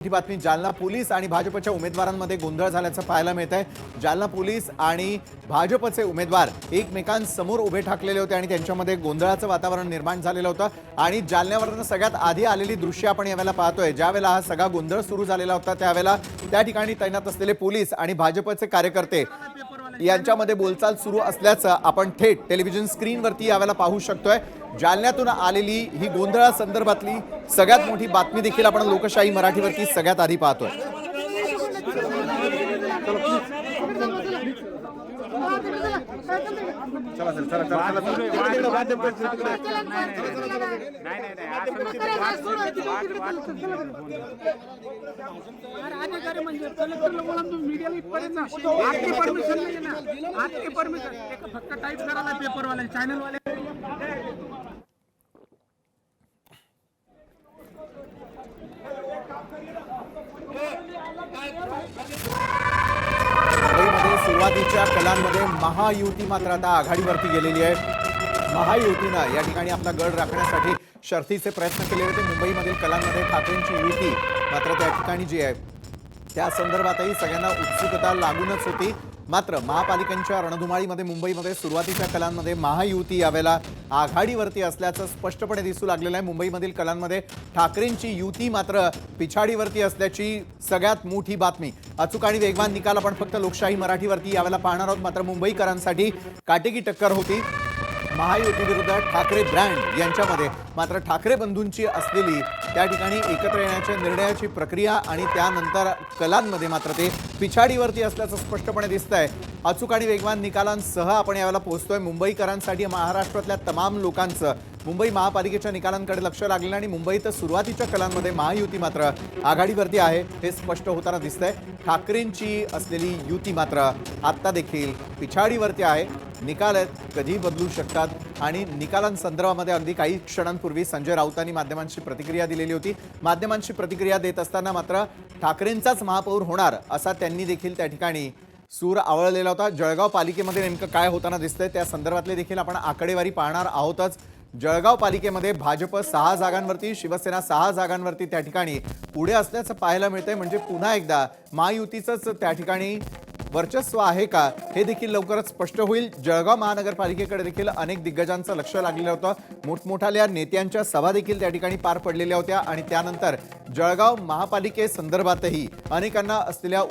मोठी बातमी जालना पोलीस आणि भाजपच्या उमेदवारांमध्ये गोंधळ झाल्याचं पाहायला मिळत आहे। जालना पोलीस आणि भाजपचे उमेदवार एकमेकांसमोर उभे ठाकलेले होते आणि त्यांच्यामध्ये गोंधळाचं वातावरण निर्माण झालेलं होतं आणि जालन्यावरून सगळ्यात आधी आलेली दृश्य आपण यावेळेला पाहतोय। ज्यावेळेला हा सगळा गोंधळ सुरू झालेला होता त्यावेळेला त्या ठिकाणी तैनात असलेले पोलीस आणि भाजपचे कार्यकर्ते यांच्यामध्ये बोलचाल सुरू असल्याचं आपण थेट टेलिव्हिजन स्क्रीनवरती यावेळेला पाहू शकतोय। जालन्यातून आलेली ही गोंधळासंदर्भातली सगळ्यात मोठी बातमी देखील आपण लोकशाही मराठीवरती सगळ्यात आधी पाहतोय। मुंबईमध्ये सुरुवातीच्या कलांमध्ये महायुती मात्र आता आघाडीवरती गेलेली आहे। महायुतीनं या ठिकाणी आपला गड राखण्यासाठी शर्थीचे प्रयत्न केले होते। मुंबईमधील कलांमध्ये ठाकरेंची युती मात्र त्या ठिकाणी जी आहे त्या संदर्भातही सगळ्यांना उत्सुकता लागूनच होती। मात्र महापालिकांच्या रणधुमाळीमध्ये मुंबईमध्ये सुरुवातीच्या कलांमध्ये महायुती यावेळेला आघाडीवरती असल्याचं स्पष्टपणे दिसू लागलेलं आहे। मुंबईमधील कलांमध्ये ठाकरेंची युती मात्र पिछाडीवरती असल्याची सगळ्यात मोठी बातमी। अचूक आणि वेगवान निकाल आपण फक्त लोकशाही मराठीवरती यावेळेला पाहणार आहोत। मात्र मुंबईकरांसाठी काटेकी टक्कर होती महायुती विरुद्ध ठाकरे ब्रँड यांच्यामध्ये। मात्र ठाकरे बंधूंची असलेली त्या ठिकाणी एकत्र येण्याच्या निर्णयाची प्रक्रिया आणि त्यानंतर कलांमध्ये मात्र ते पिछाडीवरती असल्याचं स्पष्टपणे दिसतंय। अचूक आणि वेगवान निकालांसह आपण यावेळेला पोहोचतोय। मुंबईकरांसाठी महाराष्ट्रातल्या तमाम लोकांचं मुंबई महापालिकेच्या निकालांकडे लक्ष लागलेलं आणि मुंबईत सुरुवातीच्या कलांमध्ये महायुती मात्र आघाडीवरती आहे हे स्पष्ट होताना दिसतंय। ठाकरेंची असलेली युती मात्र आता देखील पिछाडीवरती आहे। निकाल कधी बदलू शकतात आणि निकालांसंदर्भामध्ये अगदी काही क्षणांपूर्वी संजय राऊतांनी माध्यमांशी प्रतिक्रिया दिलेली होती। माध्यमांशी प्रतिक्रिया देत असताना मात्र ठाकरेंचाच महापौर होणार असा त्यांनी देखील त्या ठिकाणी सूर आवळलेला होता। जळगाव पालिकेमध्ये नेमकं काय होताना दिसतंय त्या संदर्भातले देखील आपण आकडेवारी पाहणार आहोतच। जळगाव पालिकेमध्ये भाजप 6 जागांवरती, शिवसेना 6 जागांवरती त्या ठिकाणी पुढे असल्याचं पाहायला मिळतंय। म्हणजे पुन्हा एकदा महायुतीचंच त्या ठिकाणी वर्चस्व आहे का हे देखील लवकरच स्पष्ट होईल। जळगाव महानगरपालिकेकडे देखील अनेक दिग्गजांचं लक्ष लागलेलं होतं। मोठमोठ्या नेत्यांच्या सभा देखील त्या ठिकाणी पार पडलेल्या होत्या आणि त्यानंतर जळगाव महापालिकेसंदर्भातही अनेकांना असलेल्या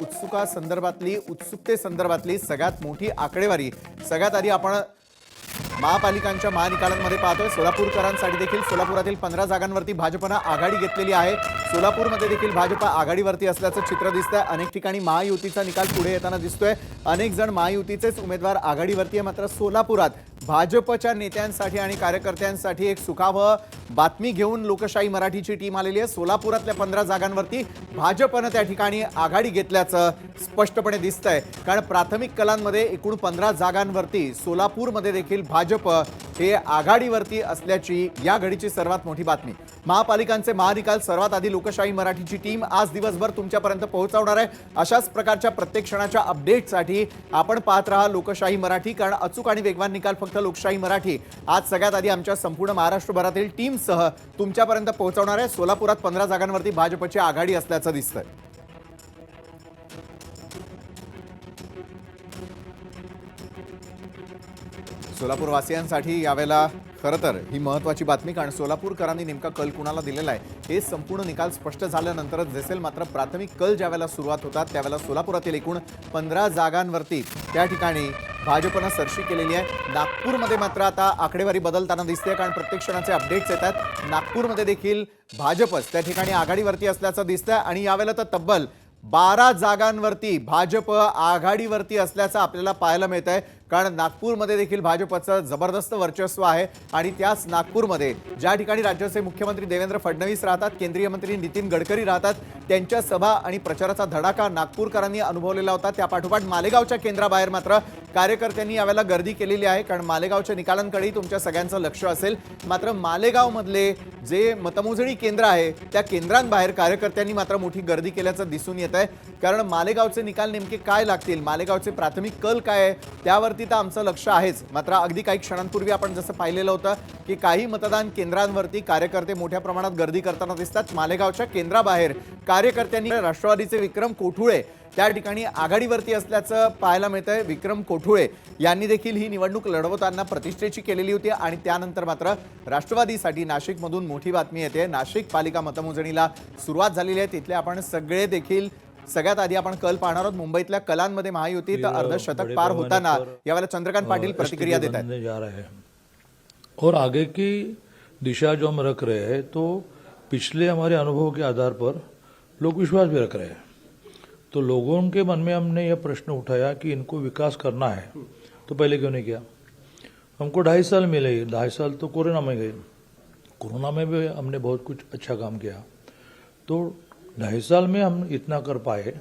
उत्सुकतेसंदर्भातली सगळ्यात मोठी आकडेवारी सगळ्यात आधी आपण महापालिकांच्या महानिकालांमध्ये पाहतोय। सोलापूरकरांसाठी देखील सोलापुरातील 15 जागांवरती भाजपनं आघाडी घेतलेली आहे। सोलापूरमध्ये देखील भाजप आघाडीवरती असल्याचं चित्र दिसतंय। अनेक ठिकाणी महायुतीचा निकाल पुढे येताना दिसतोय। अनेक जण महायुतीचेच उमेदवार आघाडीवरती आहे। मात्र सोलापुरात भाजपच्या नेत्यांसाठी आणि कार्यकर्त्यांसाठी एक सुखावह बातमी घेऊन लोकशाही मराठीची टीम आलेली आहे। सोलापुरातल्या 15 जागांवरती भाजपनं त्या ठिकाणी आघाडी घेतल्याचं स्पष्टपणे दिसतंय। कारण प्राथमिक कलांमध्ये एकूण 15 जागांवरती सोलापूरमध्ये देखील भाजप हे आघाडीवरती असल्याची या घडीची सर्वात मोठी बातमी। महापालिकांचे महानिकाल सर्वात आधी लोकशाही मराठीची टीम आज दिवसभर तुमच्यापर्यंत पोहोचवणार आहे। अशाच प्रकारच्या प्रत्येक क्षणाच्या अपडेटसाठी आपण पाहत राहा लोकशाही मराठी। कारण अचूक आणि वेगवान निकाल फक्त लोकशाही मराठी आज सगळ्यात आधी आमच्या संपूर्ण महाराष्ट्रभरातील टीमसह तुमच्यापर्यंत पोहोचवणार आहे। सोलापुरात 15 जागांवरती भाजपची आघाडी असल्याचं दिसतंय। सोलापूर वासियांसाठी यावेळेला खरं तर ही महत्त्वाची बातमी। कारण सोलापूरकरांनी नेमका कल कुणाला दिलेला आहे हे संपूर्ण निकाल स्पष्ट झाल्यानंतरच दिसेल। मात्र प्राथमिक कल ज्यावेळेला सुरुवात होतात त्यावेळेला सोलापुरातील एकूण 15 जागांवरती त्या ठिकाणी भाजपनं सरशी केलेली आहे। नागपूरमध्ये मात्र आता आकडेवारी बदलताना दिसते कारण प्रत्येक क्षणाचे अपडेट्स येतात। नागपूरमध्ये देखील भाजपच त्या ठिकाणी आघाडीवरती असल्याचं दिसतंय आणि यावेळेला तर तब्बल 12 जागांवरती भाजप आघाडीवरती असल्याचं आपल्याला पाहायला मिळतंय। कारण नागपूरमध्ये देखील भाजपचं जबरदस्त वर्चस्व आहे आणि त्याच नागपूरमध्ये ज्या ठिकाणी राज्याचे मुख्यमंत्री देवेंद्र फडणवीस राहतात, केंद्रीय मंत्री नितीन गडकरी राहतात, त्यांच्या सभा आणि प्रचाराचा धडाका नागपूरकरांनी अनुभवलेला होता। त्यापाठोपाठ मालेगावच्या केंद्राबाहेर मात्र कार्यकर्त्यांनी यावेळेला गर्दी केलेली आहे। कारण मालेगावच्या निकालांकडे तुमच्या सगळ्यांचं लक्ष असेल। मात्र मालेगावमधले जे मतमोजणी केंद्र आहे त्या केंद्रांबाहेर कार्यकर्त्यांनी मात्र मोठी गर्दी केल्याचं दिसून येत आहे। कारण मालेगावचे निकाल नेमके काय लागतील, मालेगावचे प्राथमिक कल काय आहे त्यावर महायुती तर आमचं लक्ष आहेच, मात्र अगदी काही क्षणांपूर्वी आपण जसं पाहिलेलं होतं की काही मतदान केंद्रांवरती कार्यकर्ते मोठ्या प्रमाणात गर्दी करताना दिसतात। मालेगावच्या केंद्राबाहेर कार्यकर्त्यांनी राष्ट्रवादीचे विक्रम कोठुळे त्या ठिकाणी आघाडीवरती असल्याचं पाहायला मिळतंय। विक्रम कोठुळे यांनी देखील ही निवडणूक लढवताना प्रतिष्ठेची केलेली होती आणि त्यानंतर मात्र राष्ट्रवादीसाठी नाशिकमधून मोठी बातमी येते। नाशिक पालिका मतमोजणीला सुरुवात झालेली आहे। तिथले आपण सगळे देखील सगळ्यात आधी आपण कल पाहणार आहोत। मुंबईतल्या कलांमध्ये महायुतीत अर्धशतक पार होताना यावेळेला चंद्रकांत पाटील प्रतिक्रिया देत आहेत। और आगे की दिशा जो हम रख रहे हैं तो पिछले हमारे अनुभव के आधार पर लोग विश्वास भी रख रहे हैं। तो लोगों के मन में हमने यह प्रश्न उठाया कि इनको विकास करना है तो पहले क्यों नहीं किया। हमको 2.5 साल मिले, 2.5 साल तो कोरोना में गए, कोरोना में भी हमने बहुत कुछ अच्छा काम किया। तो 2.5 साल में हम इतना कर पाए,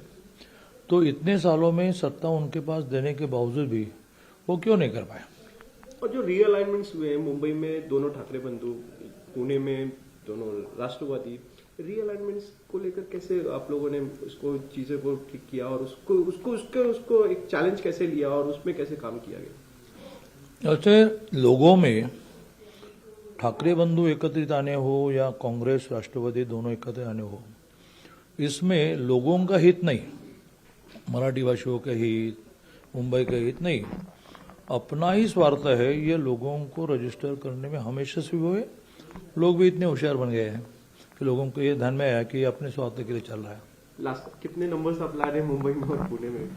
तो इतने सालों में सत्ता उनके पास देने के बावजूद भी वो क्यों नहीं कर पाए। और जो रीअलाइनमेंट्स हुए हैं मुंबई में दोनों ठाकरे बंधु, पुणे में दोनों राष्ट्रवादी, रीअलाइनमेंट्स को लेकर कैसे आप लोगों ने उसको चीजें को ठीक किया और उसको एक चैलेंज कैसे लिया और उसमें कैसे काम किया गया। ऐसे लोगों में ठाकरे बंधु एकत्रित आने हो या कांग्रेस राष्ट्रवादी दोनों एकत्रित आने हो, इसमें लोगों का हित नहीं, मराठी भाषियों का हित, मुंबई का हित नहीं, अपना ही स्वार्थ है। ये लोगों को रजिस्टर करने में हमेशा से हुए, लोग भी इतने होशियार बन गए हैं कि लोगों को ये ध्यान में आया कि ये अपने स्वार्थ के लिए चल रहा है। लास्ट कितने नंबर्स आप ला रहे हैं मुंबई में और पुणे में?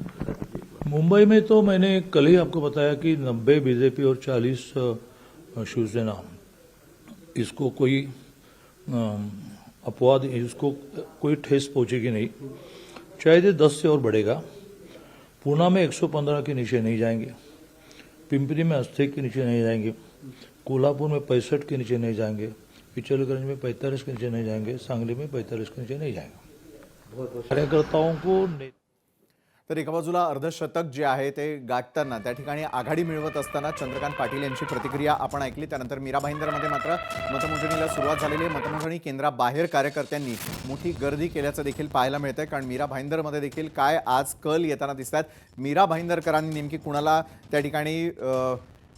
मुंबई में तो मैंने कल ही आपको बताया कि 90 बीजेपी और 40 शिवसेना। इसको कोई अपवाद, इसको कोई ठेस पहुंचेगी नहीं। शायद ये 10 से और बढ़ेगा। पूना में 115 के नीचे नहीं जाएंगे, पिंपरी में 80 के नीचे नहीं जाएंगे, कोल्हापुर में 65 के नीचे नहीं जाएंगे, इचलकरंजी में 45 के नीचे नहीं जाएंगे, सांगली में 45 के नीचे नहीं जाएंगे। कार्यकर्ताओं को तर एका बाजूला अर्धशतक जे आहे ते गाठताना त्या ठिकाणी आघाडी मिळवत असताना चंद्रकांत पाटील यांची प्रतिक्रिया आपण ऐकली। त्यानंतर मीरा भाईंदरमध्ये मात्र मतमोजणीला सुरुवात झालेली आहे। मतमोजणी केंद्राबाहेर कार्यकर्त्यांनी मोठी गर्दी केल्याचं देखील पाहायला मिळतंय, कारण मीरा भाईंदरमध्ये देखील काय आज कल येताना दिसतात। मीरा भाईंदरकरांनी नेमकी कुणाला त्या ठिकाणी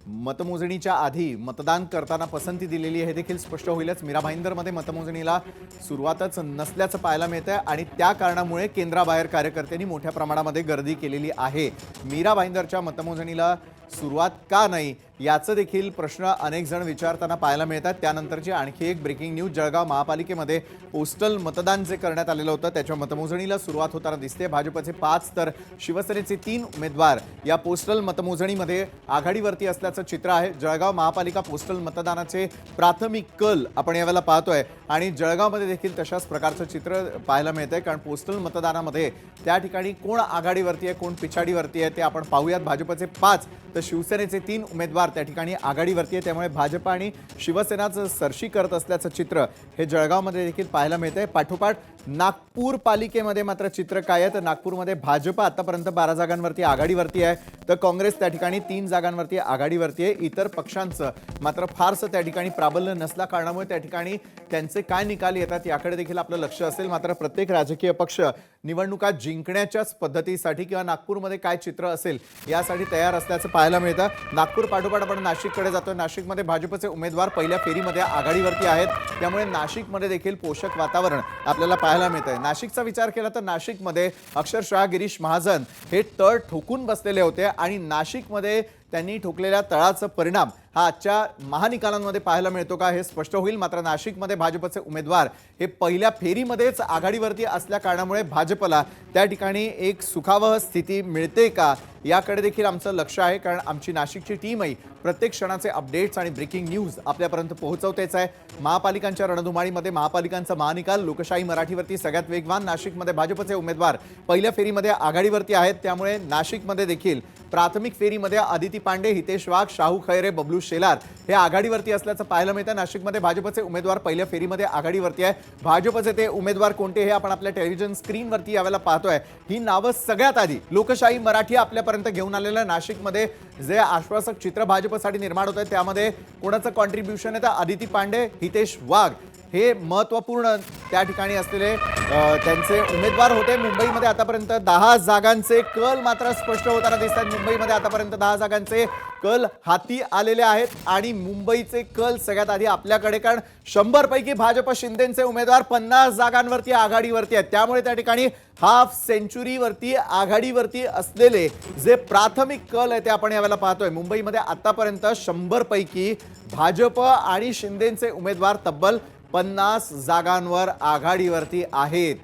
मतमोजणीच्या आधी मतदान करताना पसंती दिलेली आहे हे देखील स्पष्ट होईलच। मीरा भाईंदरमध्ये मतमोजणीला सुरुवातच नसल्याचं पाहायला मिळतंय आणि त्या कारणामुळे केंद्राबाहेर कार्यकर्त्यांनी मोठ्या प्रमाणामध्ये गर्दी केलेली आहे। मीरा भाईंदरच्या मतमोजणीला सुरुवात का नाही याचं देखील प्रश्न अनेक जण विचारताना पाहायला मिळतात। त्यानंतरची आणखी एक ब्रेकिंग न्यूज, जळगाव महापालिकेमध्ये पोस्टल मतदान जे करण्यात आलेलं होतं त्याच्या मतमोजणीला सुरुवात होताना दिसते। भाजपचे 5 तर शिवसेनेचे 3 उमेदवार या पोस्टल मतमोजणीमध्ये आघाडीवरती असल्याचं चित्र आहे। जळगाव महापालिका पोस्टल मतदानाचे प्राथमिक कल आपण यावेळेला पाहतोय आणि जळगावमध्ये देखील तशाच प्रकारचं चित्र पाहायला मिळतंय, कारण पोस्टल मतदानामध्ये त्या ठिकाणी कोण आघाडीवरती आहे कोण पिछाडीवरती आहे ते आपण पाहूयात। भाजपचे 5 तर शिवसेनेचे 3 उमेदवार त्या ठिकाणी आघाडीवरती आहे, त्यामुळे भाजप आणि शिवसेनाचं सरशी करत असल्याचं चित्र हे जळगावमध्ये देखील पाहायला मिळतंय। पाठोपाठ नागपूर पालिकेमध्ये मात्र चित्र काय आहे तर नागपूरमध्ये भाजप आतापर्यंत 12 जागांवरती आघाडीवरती आहे, तर काँग्रेस त्या ठिकाणी 3 जागांवरती आघाडीवरती आहे। इतर पक्षांचं मात्र फारसं त्या ठिकाणी प्राबल्य नसल्या कारणामुळे त्या ठिकाणी त्यांचे काय निकाल येतात याकडे देखील आपलं लक्ष असेल। मात्र प्रत्येक राजकीय पक्ष निवडणुका जिंकण्याच्याच पद्धतीसाठी किंवा नागपूरमध्ये काय चित्र असेल यासाठी तयार असल्याचं पाहायला मिळतं। नागपूर पाठोपाठ आपण नाशिककडे जातोय। नाशिकमध्ये भाजपचे उमेदवार पहिल्या फेरीमध्ये आघाडीवरती आहेत, त्यामुळे नाशिकमध्ये देखील पोषक वातावरण आपल्याला पाहायला मिळतंय। नाशिकचा विचार केला तर नाशिकमध्ये अक्षरशः गिरीश महाजन हे तळ ठोकून बसलेले होते आणि नाशिकमध्ये त्यांनी ठोकलेल्या तळाचा परिणाम हा आजच्या महानिकालांमध्ये पाहायला मिळतो का हे स्पष्ट होईल। मात्र नाशिकमध्ये भाजपचे उमेदवार हे पहिल्या फेरीमध्येच आघाडीवरती असल्या कारणामुळे भाजपला त्या ठिकाणी एक सुखावह स्थिती मिळते का याकडे देखील आमचं लक्ष आहे, कारण आमची नाशिकची टीमही प्रत्येक क्षणाचे अपडेट्स आणि ब्रेकिंग न्यूज आपल्यापर्यंत पोहोचवतेच आहे। महापालिकांच्या रणधुमाळीमध्ये महापालिकांचा महानिकाल लोकशाही मराठीवरती सगळ्यात वेगवान। नाशिकमध्ये भाजपचे उमेदवार पहिल्या फेरीमध्ये आघाडीवरती आहेत, त्यामुळे नाशिकमध्ये देखील प्राथमिक फेरीमध्ये आदिती पांडे, हितेश वाघ, शाहू खैरे, बबलू शेलार हे आघाडीवरती असल्याचं पाहायला मिळतं। नाशिकमध्ये भाजपचे उमेदवार पहिल्या फेरीमध्ये आघाडीवरती आहे। भाजपचे ते उमेदवार कोणते हे आपण आपल्या टेलिव्हिजन स्क्रीनवरती यावेळेला पाहतोय। ही नावं सगळ्यात आधी लोकशाही मराठी आपल्यापर्यंत घेऊन आलेलं नाशिकमध्ये जे आश्वासक चित्र भाजपसाठी निर्माण होत आहे त्यामध्ये कोणाचं कॉन्ट्रीब्युशन आहे तर आदिती पांडे, हितेश वाघ हे महत्त्वपूर्ण त्या ठिकाणी असलेले त्यांचे उमेदवार होते. मुंबईमध्ये आतापर्यंत 10 जागांचे कल मात्र स्पष्ट होताना दिसतात. मुंबईमध्ये आतापर्यंत 10 जागांचे कल हाती आलेले आहेत आणि मुंबईचे कल सगळ्यात आधी आपल्याकडे, कारण 100 पैकी भाजप शिंदेचे उमेदवार 50 जागांवरती आघाडीवरती आहेत. त्यामुळे त्या ठिकाणी हाफ सेंचुरीवरती आघाडीवरती असलेले जे प्राथमिक कल आहे ते आपण यावेळेला पाहतोय. मुंबईमध्ये आतापर्यंत 100 पैकी भाजप आणि शिंदेचे उमेदवार तब्बल 50 जागांवर आघाडीवरती आहेत.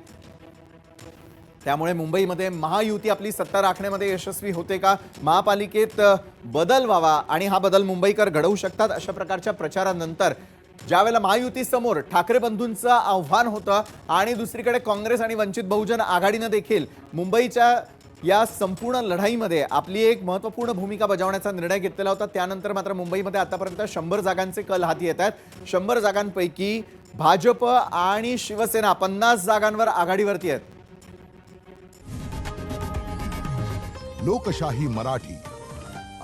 त्यामुळे मुंबईमध्ये महायुती आपली सत्ता राखण्यामध्ये यशस्वी होते का, महापालिकेत बदल व्हावा आणि हा बदल मुंबईकर घडवू शकतात, अशा प्रकारच्या प्रचारानंतर ज्यावेळेला महायुती समोर ठाकरे बंधूंचं आव्हान होतं आणि दुसरीकडे काँग्रेस आणि वंचित बहुजन आघाडीनं देखील मुंबईच्या या संपूर्ण लढाईमध्ये आपली एक महत्त्वपूर्ण भूमिका बजावण्याचा निर्णय घेतलेला होता. त्यानंतर मात्र मुंबईमध्ये आतापर्यंत 100 जागांचे कल हाती येत आहेत. 100 जागांपैकी भाजप आणि शिवसेना 50 जागांवर आघाडीवरती आहेत. लोकशाही मराठी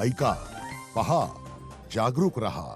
ऐका, पहा, जागरूक रहा.